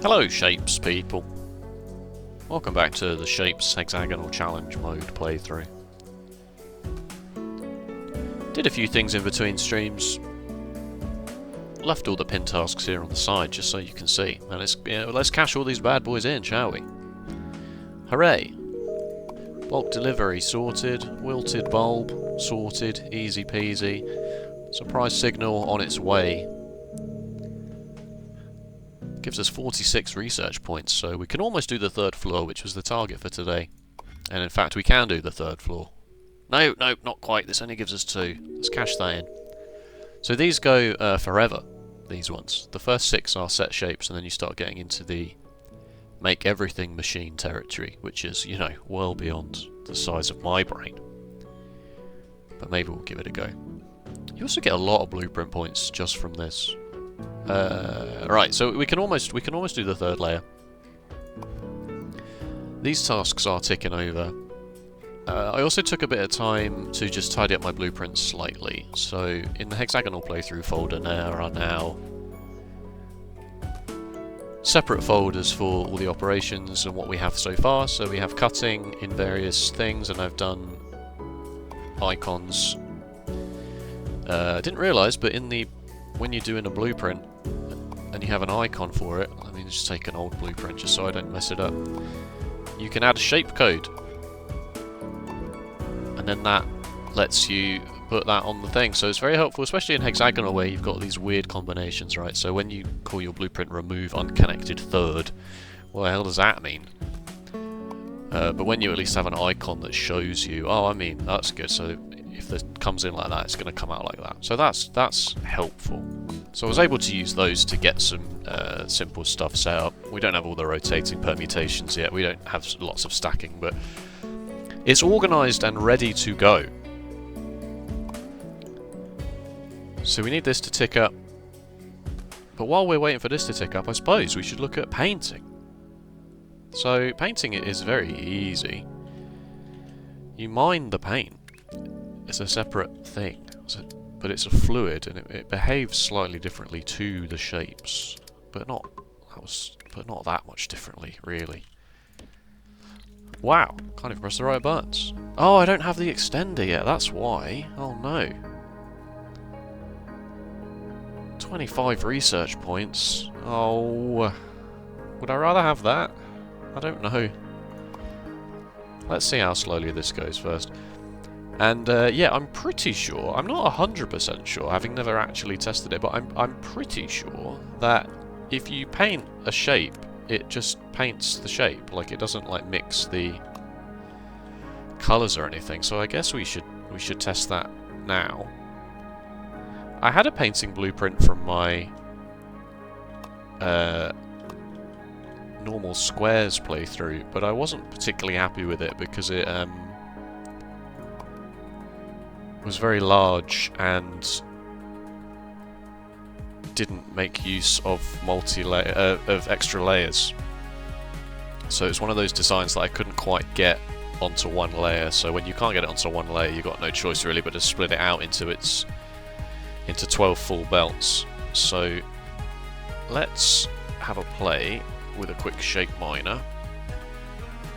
Hello Shapes people. Welcome back to the Shapes Hexagonal Challenge mode playthrough. Did a few things in between streams. Left all the pin tasks here on the side just so you can see. And let's cash all these bad boys in, shall we? Hooray! Bulk delivery sorted, wilted bulb sorted, easy peasy. Surprise signal on its way. Gives us 46 research points, so we can almost do the third floor, which was the target for today. And in fact, we can do the third floor. No, not quite. This only gives us 2. Let's cash that in. So these go forever, these ones. The first 6 are set shapes, and then you start getting into the make everything machine territory, which is, you know, well beyond the size of my brain. But maybe we'll give it a go. You also get a lot of blueprint points just from this. Right, so we can almost do the third layer. These tasks are ticking over. I also took a bit of time to just tidy up my blueprints slightly. So in the hexagonal playthrough folder there are now separate folders for all the operations and what we have so far. So we have cutting in various things, and I've done icons. I didn't realise, but when you're doing a blueprint and you have an icon for it, let me just take an old blueprint just so I don't mess it up. You can add a shape code, and then that lets you put that on the thing. So it's very helpful, especially in hexagonal where you've got these weird combinations, right? So when you call your blueprint remove unconnected third, what the hell does that mean? But when you at least have an icon that shows you, oh, I mean, that's good. So if this comes in like that, it's going to come out like that. So that's helpful. So I was able to use those to get some simple stuff set up. We don't have all the rotating permutations yet. We don't have lots of stacking, but it's organised and ready to go. So we need this to tick up. But while we're waiting for this to tick up, I suppose we should look at painting. So painting it is very easy. You mine the paint. It's a separate thing, but it's a fluid and it behaves slightly differently to the shapes, but not that much differently, really. Wow, can't even press the right buttons. Oh, I don't have the extender yet. That's why. Oh no. 25 research points. Oh, would I rather have that? I don't know. Let's see how slowly this goes first. And yeah, I'm pretty sure, I'm not 100% sure, having never actually tested it, but I'm pretty sure that if you paint a shape, it just paints the shape. Like, it doesn't like mix the colours or anything. So I guess we should test that now. I had a painting blueprint from my normal squares playthrough, but I wasn't particularly happy with it because it was very large and didn't make use of extra layers. So it's one of those designs that I couldn't quite get onto one layer. So when you can't get it onto one layer, you've got no choice really but to split it out into 12 full belts. So let's have a play with a quick shape miner,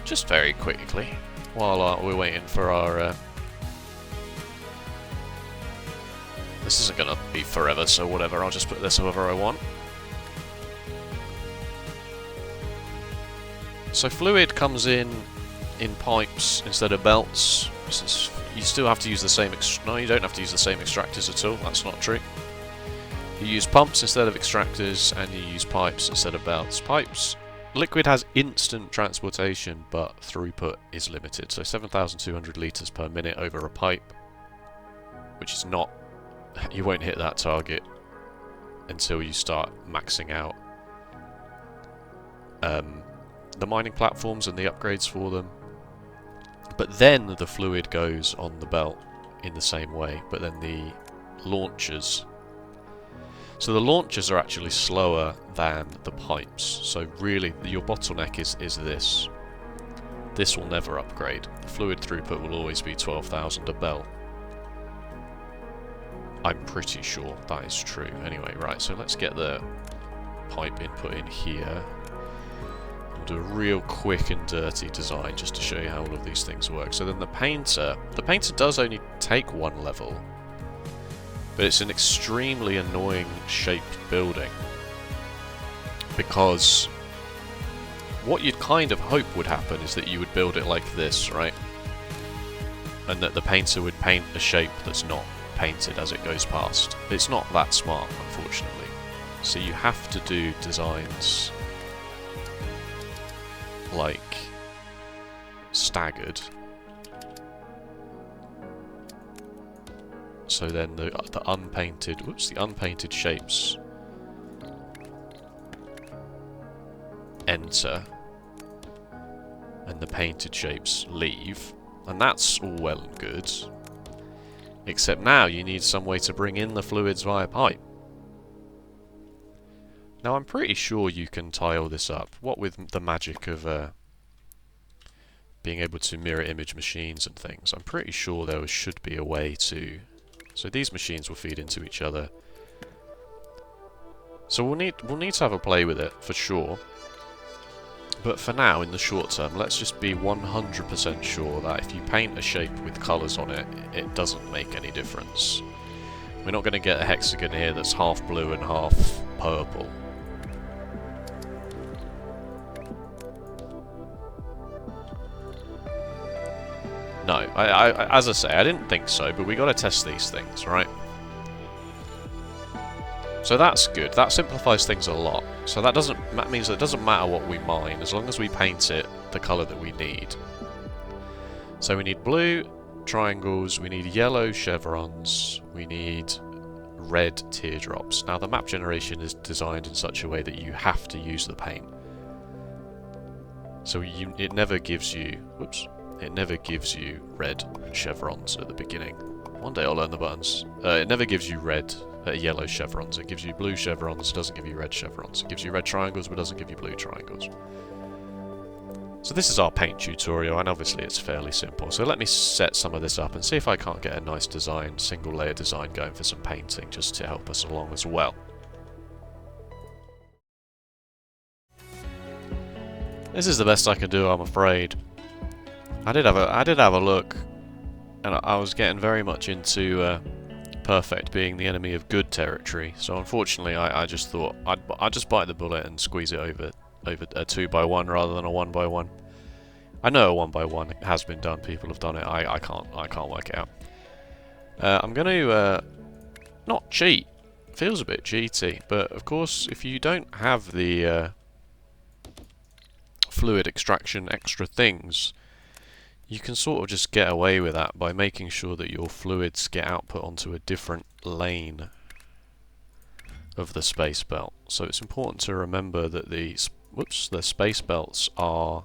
just very quickly, while we're waiting for our this isn't going to be forever, so whatever, I'll just put this however I want. So fluid comes in pipes instead of belts. You still have to use the same no, you don't have to use the same extractors at all, that's not true. You use pumps instead of extractors, and you use pipes instead of belts. Pipes, liquid has instant transportation, but throughput is limited. So 7,200 litres per minute over a pipe, which is not... You won't hit that target until you start maxing out the mining platforms and the upgrades for them. But then the fluid goes on the belt in the same way, but then the launchers... So the launchers are actually slower than the pipes. So really, your bottleneck is this. This will never upgrade. The fluid throughput will always be 12,000 a belt. I'm pretty sure that is true. Anyway, right, so let's get the pipe input in here. We'll do a real quick and dirty design just to show you how all of these things work. So then the painter does only take one level, but it's an extremely annoying shaped building, because what you'd kind of hope would happen is that you would build it like this, right? And that the painter would paint a shape that's not painted as it goes past. It's not that smart, unfortunately. So you have to do designs like staggered. So then the unpainted shapes enter and the painted shapes leave, and that's all well and good, except now you need some way to bring in the fluids via pipe. Now I'm pretty sure you can tile this up, what with the magic of being able to mirror image machines and things. I'm pretty sure there should be a way to... So these machines will feed into each other. So we'll need to have a play with it, for sure. But for now, in the short term, let's just be 100% sure that if you paint a shape with colours on it, it doesn't make any difference. We're not going to get a hexagon here that's half blue and half purple. No, as I say, I didn't think so, but we got to test these things, right? So that's good. That simplifies things a lot. So that means that it doesn't matter what we mine, as long as we paint it the colour that we need. So we need blue triangles, we need yellow chevrons, we need red teardrops. Now the map generation is designed in such a way that you have to use the paint. So it never gives you... Whoops. It never gives you red chevrons at the beginning. One day I'll learn the buttons. It never gives you yellow chevrons. It gives you blue chevrons, it doesn't give you red chevrons. It gives you red triangles, but doesn't give you blue triangles. So this is our paint tutorial, and obviously it's fairly simple. So let me set some of this up and see if I can't get a nice design, single layer design going for some painting, just to help us along as well. This is the best I can do, I'm afraid. I did have a look, and I was getting very much into perfect being the enemy of good territory. So unfortunately, I just thought I'd just bite the bullet and squeeze it over a 2x1 rather than a 1x1. I know a 1x1 has been done. People have done it. I can't work it out. I'm going to not cheat. Feels a bit cheaty, but of course, if you don't have the fluid extraction extra things, you can sort of just get away with that by making sure that your fluids get output onto a different lane of the space belt. So it's important to remember that the space belts are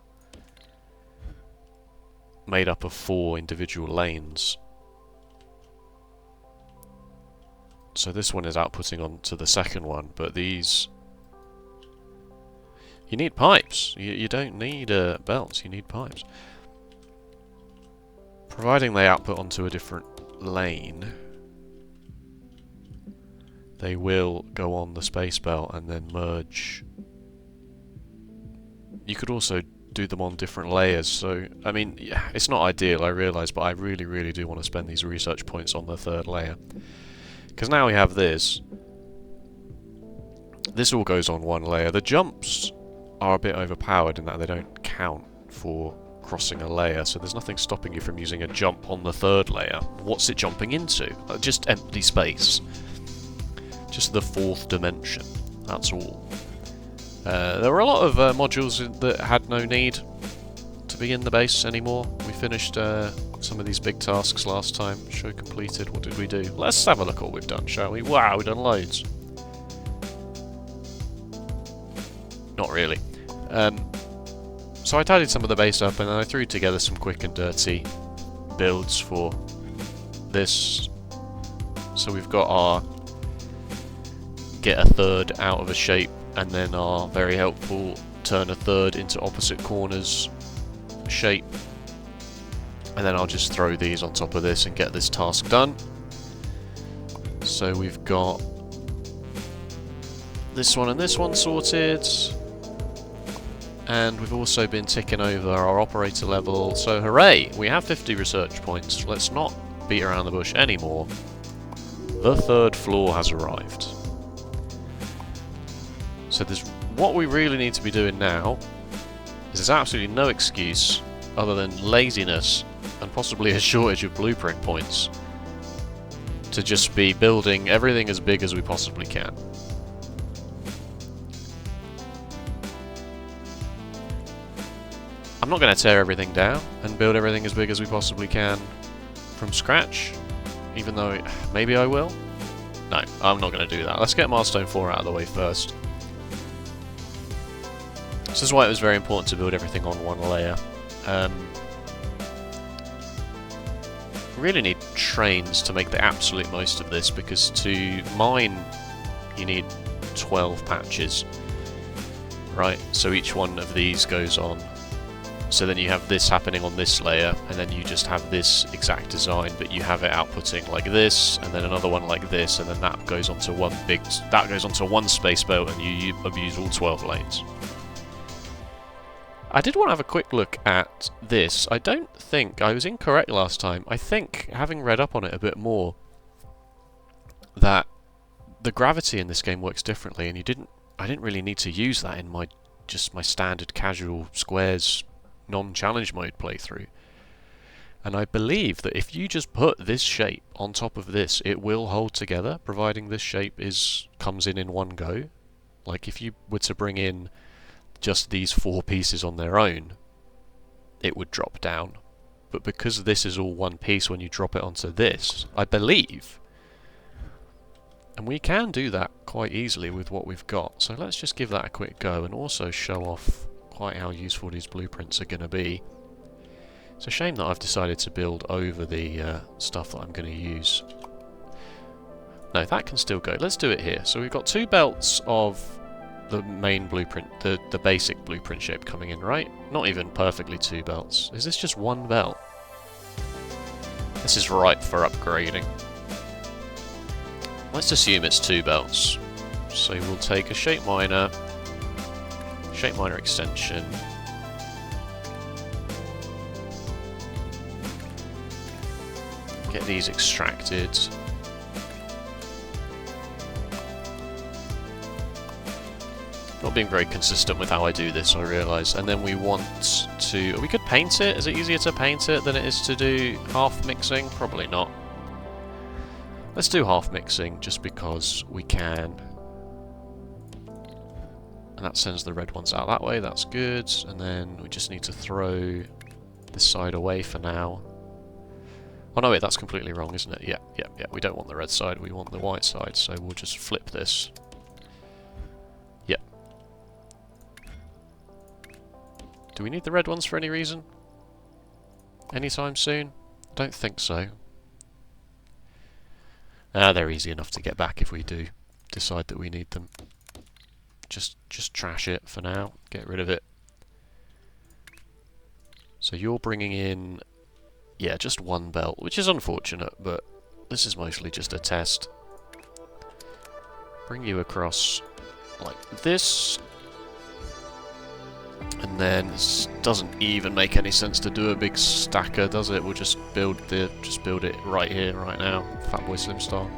made up of 4 individual lanes. So this one is outputting onto the second one, but these... You need pipes. You don't need belts, you need pipes. Providing they output onto a different lane, they will go on the space belt and then merge. You could also do them on different layers, so, I mean, yeah, it's not ideal, I realise, but I really, really do want to spend these research points on the 3rd layer. Because now we have this. This all goes on one layer. The jumps are a bit overpowered in that they don't count for crossing a layer, so there's nothing stopping you from using a jump on the 3rd layer. What's it jumping into? Just empty space. Just the 4th dimension. That's all. There were a lot of modules that had no need to be in the base anymore. We finished some of these big tasks last time. Show completed. What did we do? Let's have a look at what we've done, shall we? Wow, we've done loads. Not really. So I tidied some of the base up and then I threw together some quick and dirty builds for this. So we've got our get a 3rd out of a shape, and then our very helpful turn a 3rd into opposite corners shape. And then I'll just throw these on top of this and get this task done. So we've got this one and this one sorted. And we've also been ticking over our operator level, so hooray! We have 50 research points. Let's not beat around the bush anymore. The third floor has arrived. So what we really need to be doing now is there's absolutely no excuse other than laziness and possibly a shortage of blueprint points to just be building everything as big as we possibly can. I'm not going to tear everything down and build everything as big as we possibly can from scratch, even though maybe I will. No, I'm not going to do that. Let's get milestone 4 out of the way first. This is why it was very important to build everything on one layer. We really need trains to make the absolute most of this, because to mine you need 12 patches, right? So each one of these goes on. So then you have this happening on this layer, and then you just have this exact design, but you have it outputting like this, and then another one like this, and then that goes onto one space belt, and you abuse all 12 lanes. I did want to have a quick look at this. I don't think I was incorrect last time. I think, having read up on it a bit more, that the gravity in this game works differently, and I didn't really need to use that in my standard casual squares non-challenge mode playthrough. And I believe that if you just put this shape on top of this, it will hold together, providing this shape comes in one go. Like if you were to bring in just these 4 pieces on their own, it would drop down. But because this is all one piece when you drop it onto this, I believe, and we can do that quite easily with what we've got. So let's just give that a quick go and also show off quite how useful these blueprints are going to be. It's a shame that I've decided to build over the stuff that I'm going to use. No, that can still go. Let's do it here. So we've got 2 belts of the main blueprint, the basic blueprint shape coming in, right? Not even perfectly 2 belts. Is this just 1 belt? This is ripe for upgrading. Let's assume it's 2 belts. So we'll take a shape miner extension. Get these extracted. Not being very consistent with how I do this, I realise. And then we want to... We could paint it. Is it easier to paint it than it is to do half mixing? Probably not. Let's do half mixing just because we can. And that sends the red ones out that way, that's good. And then we just need to throw this side away for now. Oh no, wait, that's completely wrong, isn't it? Yeah, we don't want the red side, we want the white side, so we'll just flip this. Yep. Do we need the red ones for any reason? Anytime soon? Don't think so. They're easy enough to get back if we do decide that we need them. Just trash it for now. Get rid of it. So you're bringing in, yeah, just 1 belt, which is unfortunate, but this is mostly just a test. Bring you across like this. And then this doesn't even make any sense to do a big stacker, does it? We'll just build it right here, right now, Fatboy Slim style.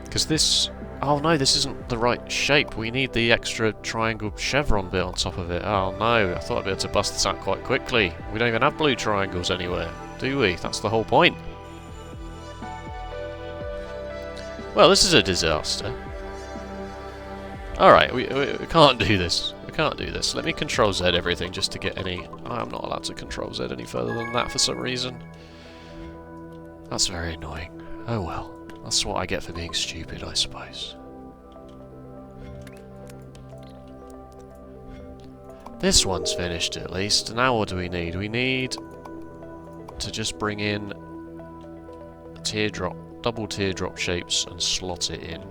Because this... Oh no, this isn't the right shape. We need the extra triangle chevron bit on top of it. Oh no, I thought I'd be able to bust this out quite quickly. We don't even have blue triangles anywhere, do we? That's the whole point. Well, this is a disaster. Alright, we can't do this. We can't do this. Let me Control Z everything just to get any... I'm not allowed to Control Z any further than that for some reason. That's very annoying. Oh well. That's what I get for being stupid, I suppose. This one's finished at least. Now what do we need? We need to just bring in a teardrop, double teardrop shapes and slot it in.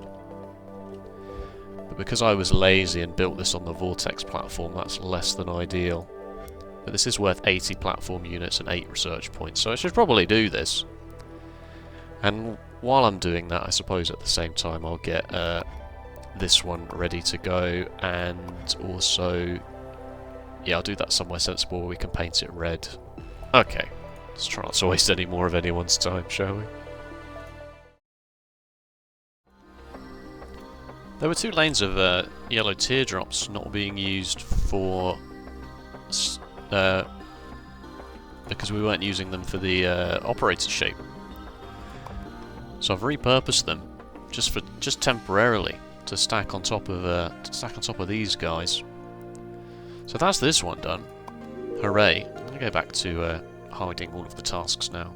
But because I was lazy and built this on the Vortex platform, that's less than ideal. But this is worth 80 platform units and 8 research points, so I should probably do this. And while I'm doing that, I suppose at the same time I'll get this one ready to go, and also, yeah, I'll do that somewhere sensible where we can paint it red. Okay, let's try not to waste any more of anyone's time, shall we? There were 2 lanes of yellow teardrops not being used for because we weren't using them for the operator shape. So I've repurposed them just temporarily to stack on top of these guys. So that's this one done. Hooray! I'm gonna go back to hiding all of the tasks now,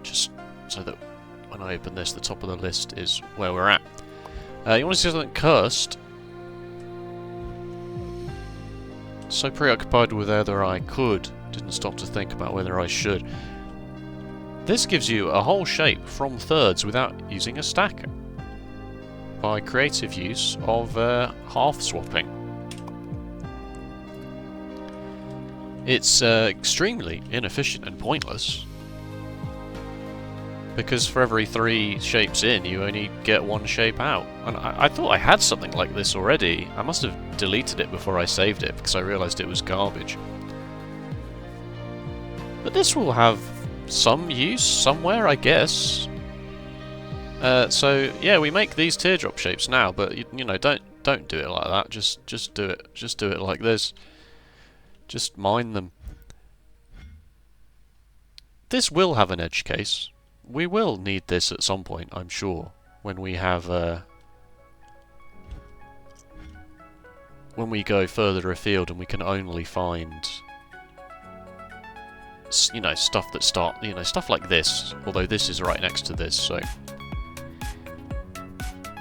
just so that when I open this, the top of the list is where we're at. You want to see something cursed? So preoccupied with whether I could, didn't stop to think about whether I should. This gives you a whole shape from thirds without using a stacker, by creative use of half swapping. It's extremely inefficient and pointless, because for every 3 shapes in, you only get 1 shape out. And I thought I had something like this already. I must have deleted it before I saved it, because I realised it was garbage. But this will have some use somewhere, I guess. So yeah, we make these teardrop shapes now, but you know, don't do it like that. Just do it like this. Just mine them. This will have an edge case. We will need this at some point, I'm sure, when we have when we go further afield and we can only find, you know, stuff that stuff like this, although this is right next to this, so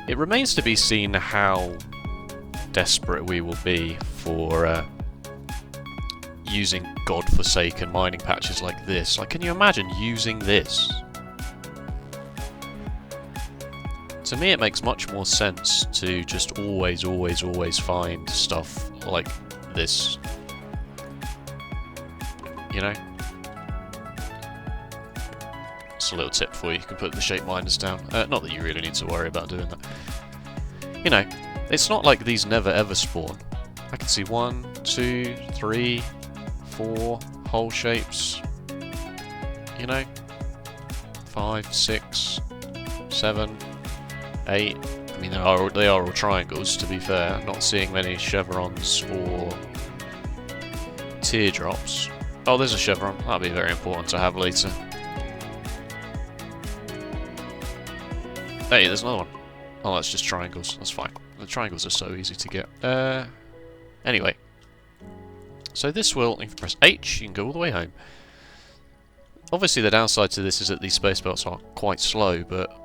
it remains to be seen how desperate we will be for using godforsaken mining patches like this. Like, can you imagine using this? To me, it makes much more sense to just always find stuff like this. You know? It's a little tip for you. You can put the shape miners down. Not that you really need to worry about doing that. You know, it's not like these never ever spawn. I can see 1, 2, 3, 4 whole shapes. You know? 5, 6, 7, 8. I mean, they are all triangles, to be fair. I'm not seeing many chevrons or teardrops. Oh, there's a chevron. That'll be very important to have later. Hey, there's another one. Oh, that's just triangles. That's fine. The triangles are so easy to get. Anyway. So this will, if you press H, you can go all the way home. Obviously the downside to this is that these space belts are quite slow, but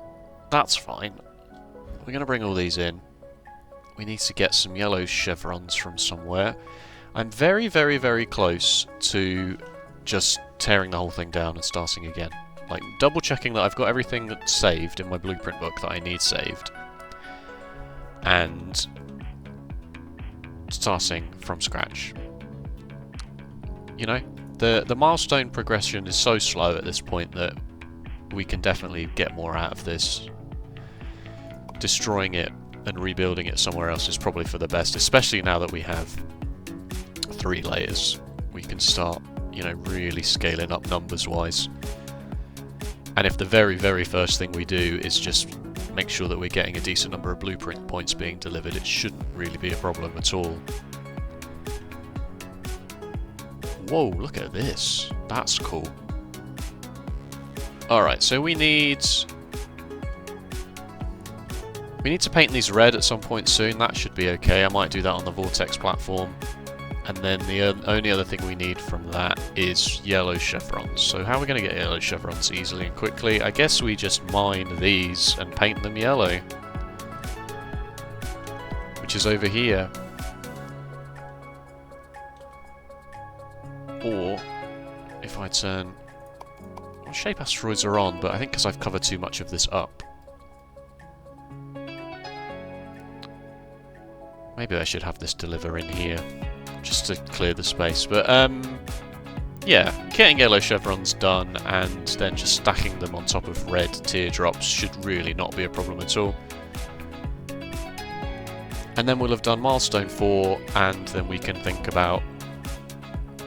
that's fine. We're going to bring all these in. We need to get some yellow chevrons from somewhere. I'm very close to just tearing the whole thing down and starting again. Like, double checking that I've got everything that's saved in my blueprint book that I need saved. And starting from scratch. You know, the milestone progression is so slow at this point that we can definitely get more out of this. Destroying it and rebuilding it somewhere else is probably for the best, especially now that we have 3 layers. We can start, you know, really scaling up numbers-wise. And if the very first thing we do is just make sure that we're getting a decent number of blueprint points being delivered, it shouldn't really be a problem at all. Whoa, look at this. That's cool. Alright, so we need to paint these red at some point soon. That should be okay. I might do that on the Vortex platform. And then the only other thing we need from that is yellow chevrons. So how are we going to get yellow chevrons easily and quickly? I guess we just mine these and paint them yellow. Which is over here. Or, if I turn... Well, shape asteroids are on, but I think because I've covered too much of this up. Maybe I should have this deliver in here, just to clear the space. But, yeah, getting yellow chevrons done and then just stacking them on top of red teardrops should really not be a problem at all. And then we'll have done milestone 4, and then we can think about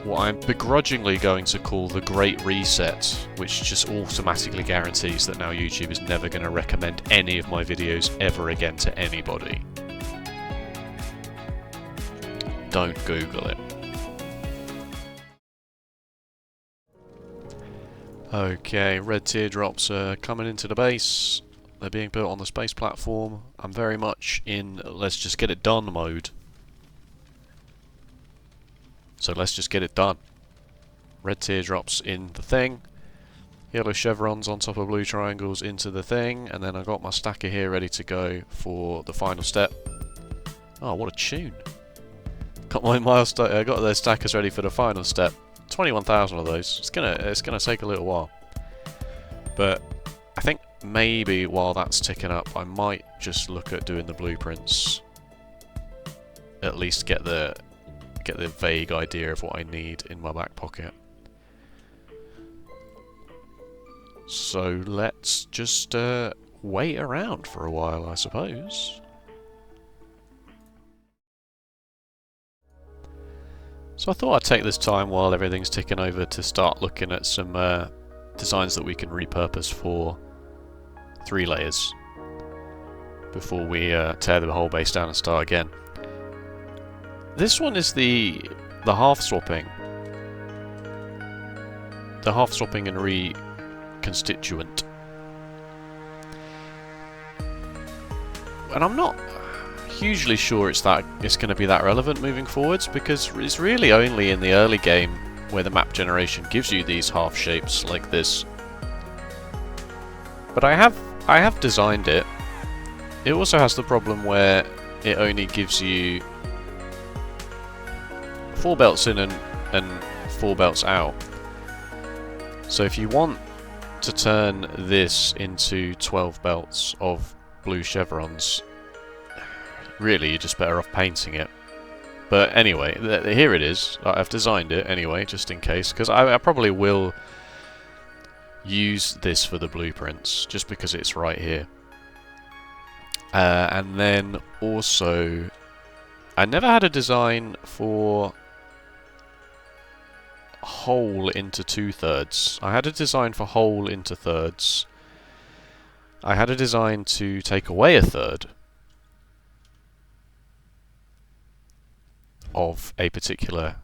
what I'm begrudgingly going to call the Great Reset, which just automatically guarantees that now YouTube is never going to recommend any of my videos ever again to anybody. Don't Google it. Okay, red teardrops are coming into the base. They're being built on the space platform. I'm very much in let's just get it done mode. So let's just get it done. Red teardrops in the thing. Yellow chevrons on top of blue triangles into the thing. And then I've got my stacker here ready to go for the final step. Oh, what a tune. Got my milestone. I got the stackers ready for the final step. 21,000 of those. It's gonna take a little while. But I think maybe while that's ticking up, I might just look at doing the blueprints. At least get the vague idea of what I need in my back pocket. So let's just wait around for a while, I suppose. So I thought I'd take this time while everything's ticking over to start looking at some designs that we can repurpose for 3 layers before we tear the whole base down and start again. This one is the half swapping. The half swapping and reconstituent. And I'm not hugely sure it's going to be that relevant moving forwards, because it's really only in the early game where the map generation gives you these half shapes like this. But I have designed it. It also has the problem where it only gives you 4 belts in and 4 belts out. So if you want to turn this into 12 belts of blue chevrons, really you're just better off painting it. But anyway, here it is. I've designed it anyway, just in case, because I probably will use this for the blueprints, just because it's right here. And then also, I never had a design for whole into 2/3. I had a design for whole into thirds. I had a design to take away a third of a particular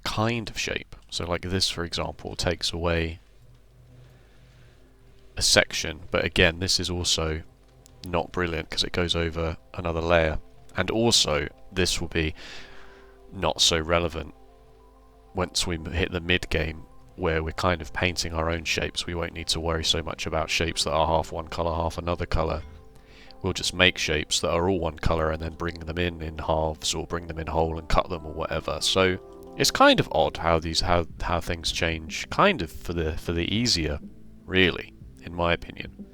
kind of shape. So like this, for example, takes away a section, but again, this is also not brilliant because it goes over another layer. And also, this will be not so relevant once we hit the mid-game, where we're kind of painting our own shapes. We won't need to worry so much about shapes that are half one colour, half another colour. We'll just make shapes that are all one colour and then bring them in halves, or bring them in whole and cut them or whatever. So it's kind of odd how things change, kind of for the easier, really, in my opinion.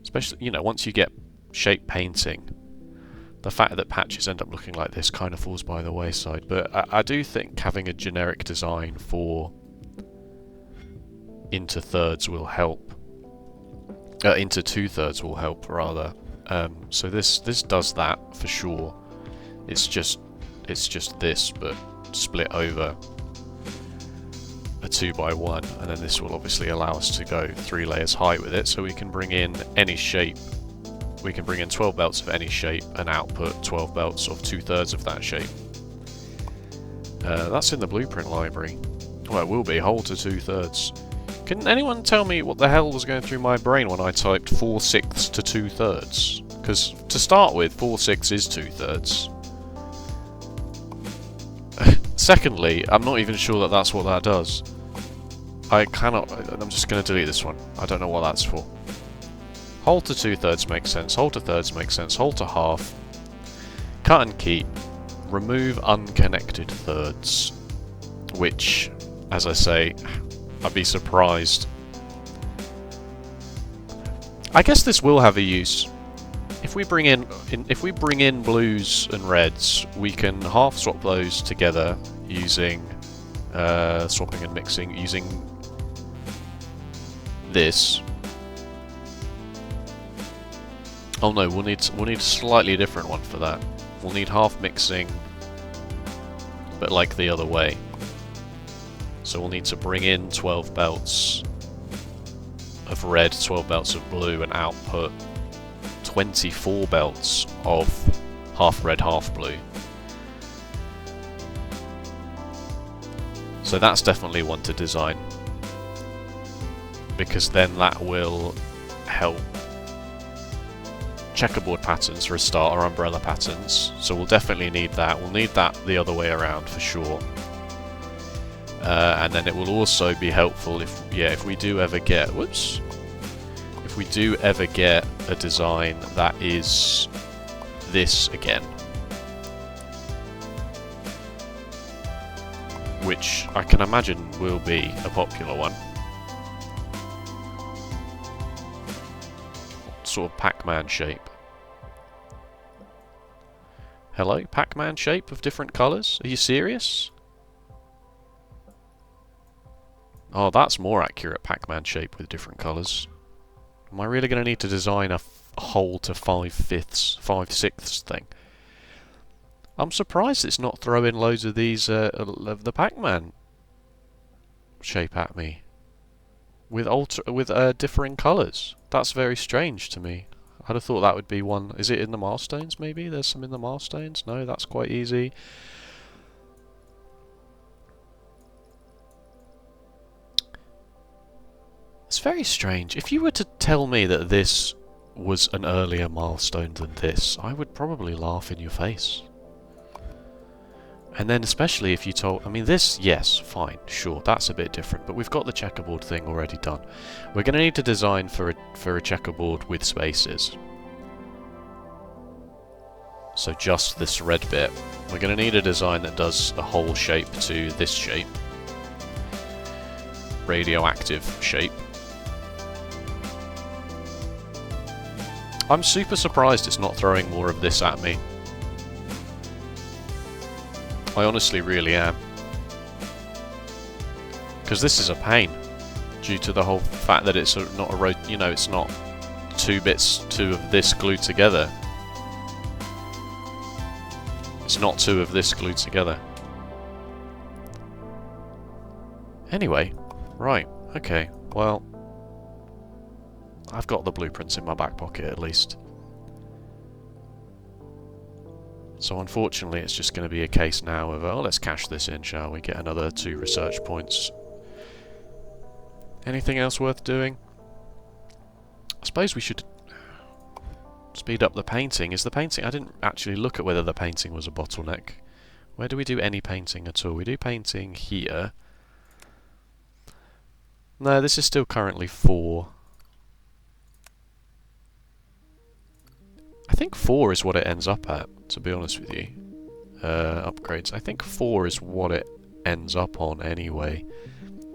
Especially, you know, once you get shape painting, the fact that patches end up looking like this kind of falls by the wayside. But I do think having a generic design for into thirds will help. Into 2/3 will help, rather. So this does that for sure. It's just this, but split over a 2x1, and then this will obviously allow us to go 3 layers high with it, so we can bring in any shape. We can bring in 12 belts of any shape and output 12 belts of 2/3 of that shape. That's in the blueprint library. Well, it will be whole to 2/3. Can anyone tell me what the hell was going through my brain when I typed 4/6 to 2/3? Because to start with, 4/6 is 2/3. Secondly, I'm not even sure that that's what that does. I'm just going to delete this one. I don't know what that's for. Whole to 2/3 makes sense. Whole to thirds makes sense. Whole to half. Cut and keep. Remove unconnected thirds. Which, as I say, I'd be surprised. I guess this will have a use. If we bring in blues and reds, we can half swap those together using swapping and mixing using this. Oh no, we'll need a slightly different one for that. We'll need half mixing, but like the other way. So we'll need to bring in 12 belts of red, 12 belts of blue, and output 24 belts of half red, half blue. So that's definitely one to design, because then that will help checkerboard patterns for a start, or umbrella patterns. So we'll definitely need that. We'll need that the other way around for sure. And then it will also be helpful if we do ever get if we do ever get a design that is this again, which I can imagine will be a popular one. Sort of Pac-Man shape. Hello, Pac-Man shape of different colours? Are you serious? Oh, that's more accurate Pac-Man shape with different colours. Am I really going to need to design a whole to 5/6 thing? I'm surprised it's not throwing loads of these of the Pac-Man shape at me with differing colours. That's very strange to me. I'd have thought that would be one. Is it in the milestones? Maybe there's some in the milestones. No, that's quite easy. It's very strange. If you were to tell me that this was an earlier milestone than this, I would probably laugh in your face. And then especially if you told... I mean, this, yes, fine, sure, that's a bit different, but we've got the checkerboard thing already done. We're going to need to design for a checkerboard with spaces. So just this red bit. We're going to need a design that does a whole shape to this shape. Radioactive shape. I'm super surprised it's not throwing more of this at me. I honestly really am. Because this is a pain, due to the whole fact that it's not a it's not two of this glued together. It's not two of this glued together. Anyway, right, okay, well, I've got the blueprints in my back pocket at least. So unfortunately it's just going to be a case now of, oh, let's cash this in, shall we? Get another 2 research points. Anything else worth doing? I suppose we should speed up the painting. Is the painting... I didn't actually look at whether the painting was a bottleneck. Where do we do any painting at all? We do painting here. No, this is still currently 4. I think 4 is what it ends up at, to be honest with you. Upgrades. I think 4 is what it ends up on anyway.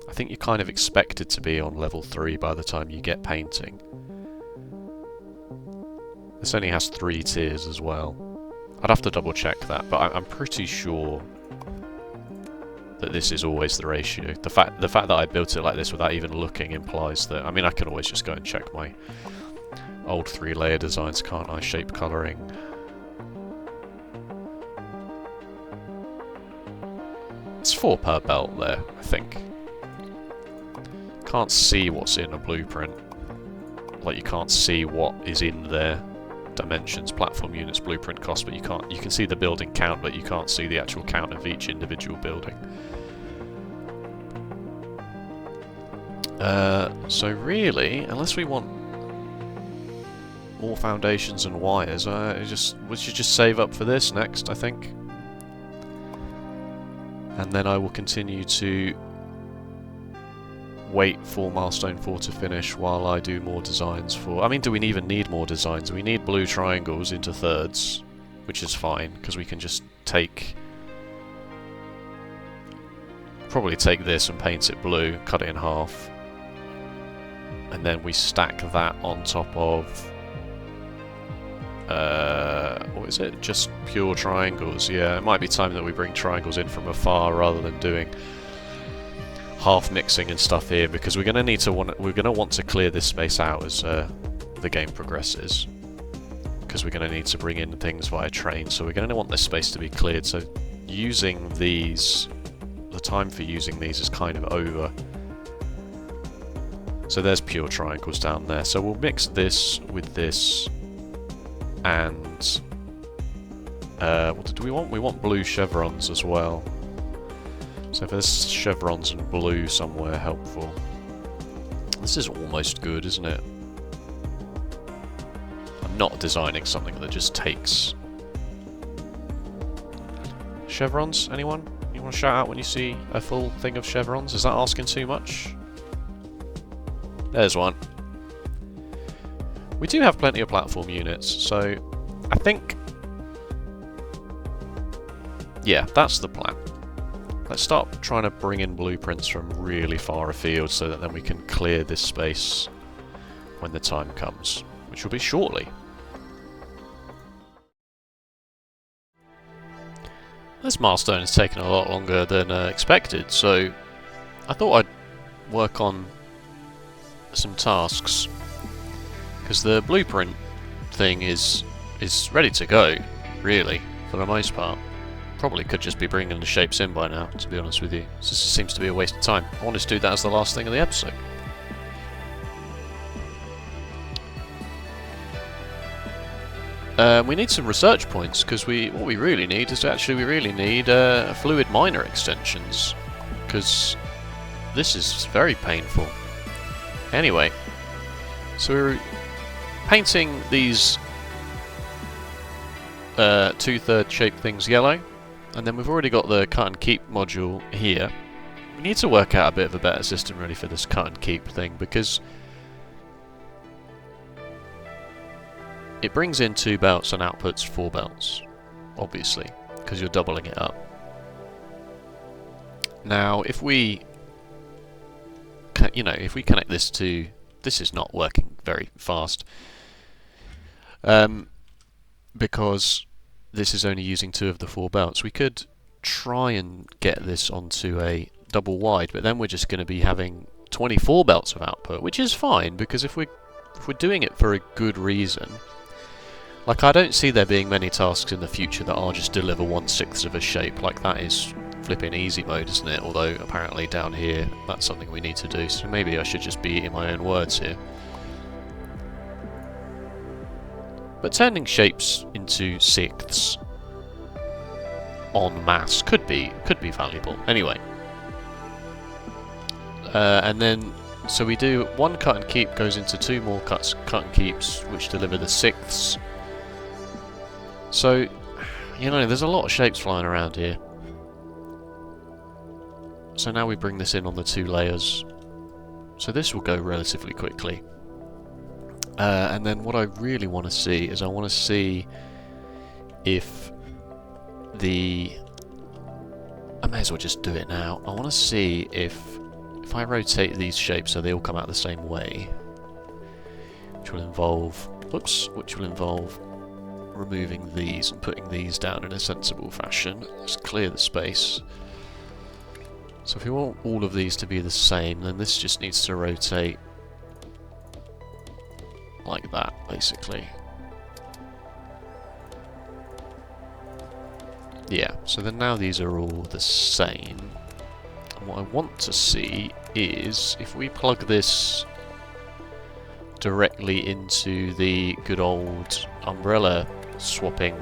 I think you kind of expect it to be on level 3 by the time you get painting. This only has 3 tiers as well. I'd have to double check that, but I'm pretty sure that this is always the ratio. The fact that I built it like this without even looking implies that... I mean, I can always just go and check my old 3-layer designs, can't I? Shape colouring. It's 4 per belt there, I think. Can't see what's in a blueprint. Like, you can't see what is in there. Dimensions, platform units, blueprint cost, but you can see the building count, but you can't see the actual count of each individual building. So really, unless we want more foundations and wires, we should just save up for this next, I think. And then I will continue to wait for milestone 4 to finish while I do more designs for... I mean, do we even need more designs? We need blue triangles into thirds, which is fine, because we can just probably take this and paint it blue, cut it in half, and then we stack that on top of... what is it? Just pure triangles. Yeah, it might be time that we bring triangles in from afar rather than doing half mixing and stuff here, because we're going to want to clear this space out as the game progresses. because we're going to need to bring in things via train, so we're going to want this space to be cleared. So using these, the time for using these is kind of over. So there's pure triangles down there. So we'll mix this with this, and what do we want? We want blue chevrons as well. So if there's chevrons and blue somewhere, helpful. This is almost good, isn't it? I'm not designing something that just takes... Chevrons, anyone? You want to shout out when you see a full thing of chevrons? Is that asking too much? There's one. We do have plenty of platform units, so I think... yeah, that's the plan. Let's start trying to bring in blueprints from really far afield so that then we can clear this space when the time comes, which will be shortly. This milestone has taken a lot longer than expected, so I thought I'd work on some tasks, because the blueprint thing is ready to go, really, for the most part. Probably could just be bringing the shapes in by now, to be honest with you. This seems to be a waste of time. I wanted to do that as the last thing of the episode. We need some research points, because what we really need is we really need fluid miner extensions, because this is very painful. Anyway, so we're painting these 2/3 shape things yellow. And then we've already got the cut and keep module here. We need to work out a bit of a better system really for this cut and keep thing, because it brings in 2 belts and outputs 4 belts, obviously, because you're doubling it up. Now, if we, if we connect this to, this is not working very fast, because this is only using 2 of the 4 belts. We could try and get this onto a double wide, but then we're just going to be having 24 belts of output, which is fine, because if we're doing it for a good reason, like I don't see there being many tasks in the future that are just deliver 1/6 of a shape. Like that is flipping easy mode, isn't it? Although apparently down here that's something we need to do, so maybe I should just be eating my own words here. But turning shapes into 6ths en masse could be valuable. Anyway, and then so we do 1 cut and keep goes into 2 more cut and keeps, which deliver the 6ths. So there's a lot of shapes flying around here. So now we bring this in on the 2 layers. So this will go relatively quickly. And then what I really want to see is I want to see if I may as well just do it now. I want to see if I rotate these shapes so they all come out the same way, which will involve removing these and putting these down in a sensible fashion. Let's clear the space. So if we want all of these to be the same, then this just needs to rotate like that, basically. Yeah, so then now these are all the same. And what I want to see is if we plug this directly into the good old umbrella swapping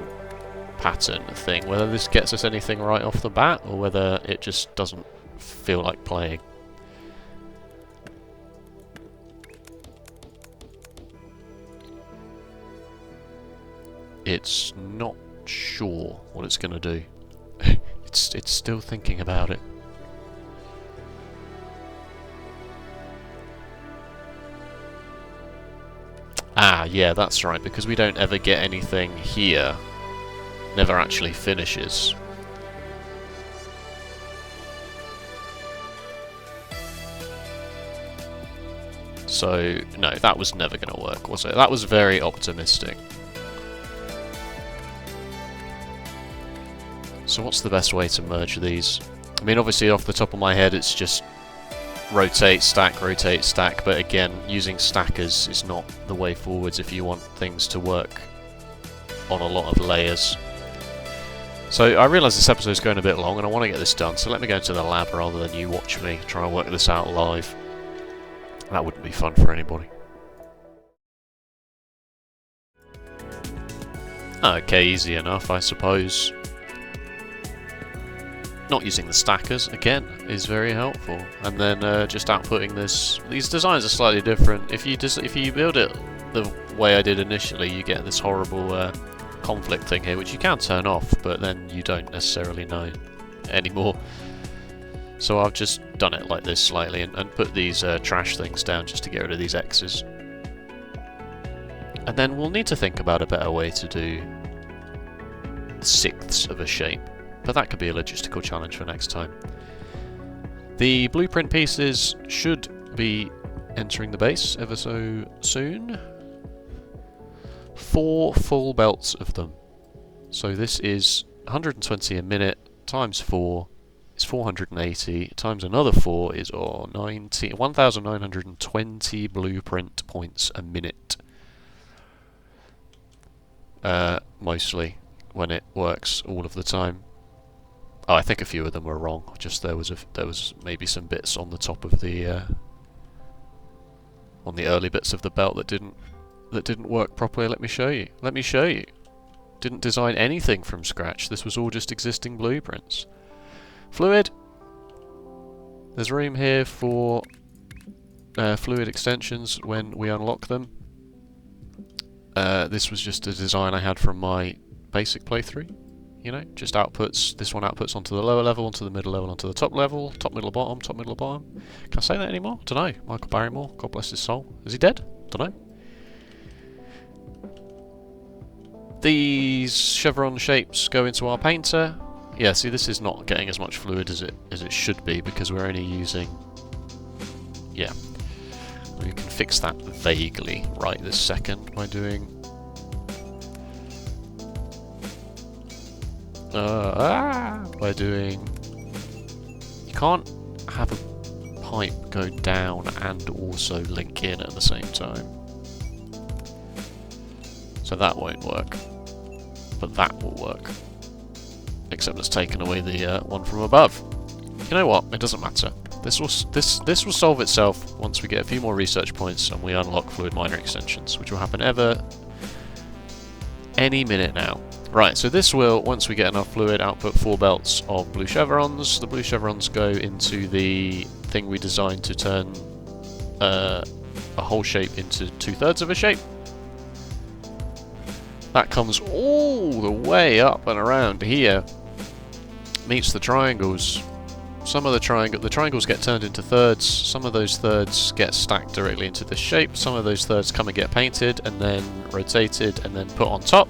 pattern thing, whether this gets us anything right off the bat or whether it just doesn't feel like playing. It's not sure what it's going to do. it's still thinking about it. Ah, yeah, that's right, because we don't ever get anything here. Never actually finishes. So, no, that was never going to work, was it? That was very optimistic. So what's the best way to merge these? I mean, obviously off the top of my head it's just rotate, stack, but again, using stackers is not the way forwards if you want things to work on a lot of layers. So I realise this episode is going a bit long and I want to get this done, so let me go into the lab rather than you watch me try and work this out live. That wouldn't be fun for anybody. Okay, easy enough, I suppose. Not using the stackers, again, is very helpful. And then just outputting this. These designs are slightly different. If you build it the way I did initially, you get this horrible conflict thing here, which you can turn off, but then you don't necessarily know anymore. So I've just done it like this slightly and put these trash things down just to get rid of these X's. And then we'll need to think about a better way to do sixths of a shape, but that could be a logistical challenge for next time. The blueprint pieces should be entering the base ever so soon. 4 full belts of them. So this is 120 a minute times 4 is 480 times another 4 is 1,920 blueprint points a minute. Mostly, when it works all of the time. Oh, I think a few of them were wrong. Just there was maybe some bits on the top of the on the early bits of the belt that didn't work properly. Let me show you. Let me show you. Didn't design anything from scratch. This was all just existing blueprints. Fluid. There's room here for fluid extensions when we unlock them. This was just a design I had from my basic playthrough. You know, just outputs. This one outputs onto the lower level, onto the middle level, onto the top level, top, middle, bottom, top, middle, bottom. Can I say that anymore? Dunno. Michael Barrymore, God bless his soul. Is he dead? Dunno. These chevron shapes go into our painter. Yeah, see, this is not getting as much fluid as it should be because we're only using. Yeah, we can fix that vaguely right this second by doing. By doing. You can't have a pipe go down and also link in at the same time. So that won't work. But that will work. Except it's taken away the one from above. You know what? It doesn't matter. This will solve itself once we get a few more research points and we unlock fluid miner extensions, which will happen any minute now. Right, so this will, once we get enough fluid, output 4 belts of blue chevrons. The blue chevrons go into the thing we designed to turn a whole shape into 2/3 of a shape. That comes all the way up and around here, meets the triangles. Some of the triangles get turned into thirds, some of those thirds get stacked directly into this shape, some of those thirds come and get painted and then rotated and then put on top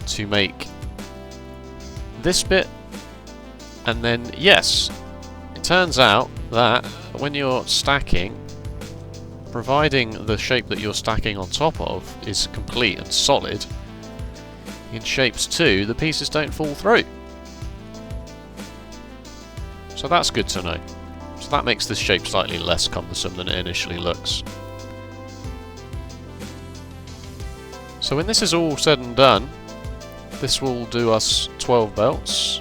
to make this bit. And then, yes, it turns out that when you're stacking, providing the shape that you're stacking on top of is complete and solid, in shapes 2, the pieces don't fall through. So that's good to know. So that makes this shape slightly less cumbersome than it initially looks. So when this is all said and done, this will do us 12 belts,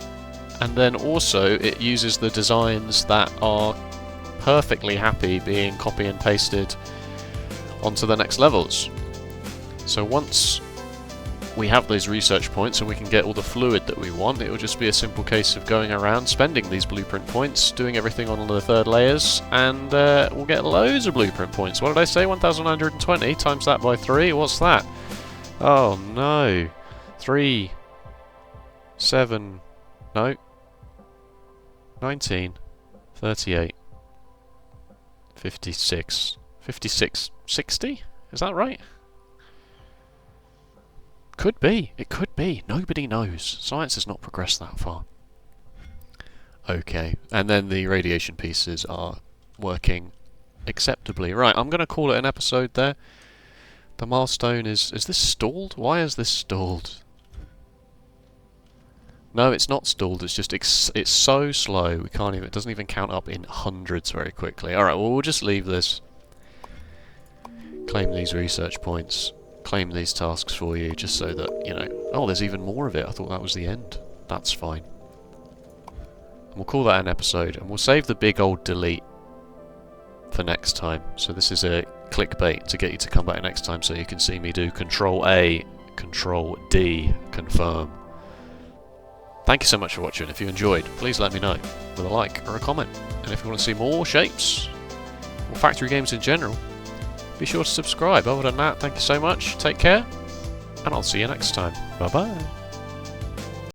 and then also it uses the designs that are perfectly happy being copy and pasted onto the next levels. So once we have those research points and we can get all the fluid that we want, it will just be a simple case of going around, spending these blueprint points, doing everything on the 3rd layers, and we'll get loads of blueprint points. What did I say? 1,920 times that by 3? What's that? Oh no. 3, 7, no. 19, 38, 56, 56, 60? Is that right? Could be. It could be. Nobody knows. Science has not progressed that far. Okay, and then the radiation pieces are working acceptably. Right, I'm going to call it an episode there. The milestone is this stalled? Why is this stalled? No, it's not stalled. It's just it's so slow. We can't even. It doesn't even count up in hundreds very quickly. All right, well we'll just leave this. Claim these research points. claim these tasks for you, just so that, you know... Oh, there's even more of it. I thought that was the end. That's fine. And we'll call that an episode, and we'll save the big old delete for next time. So this is a clickbait to get you to come back next time so you can see me do Control-A, Control-D, confirm. Thank you so much for watching. If you enjoyed, please let me know with a like or a comment. And if you want to see more Shapes, or factory games in general, be sure to subscribe. Other than that, thank you so much, take care, and I'll see you next time. Bye bye.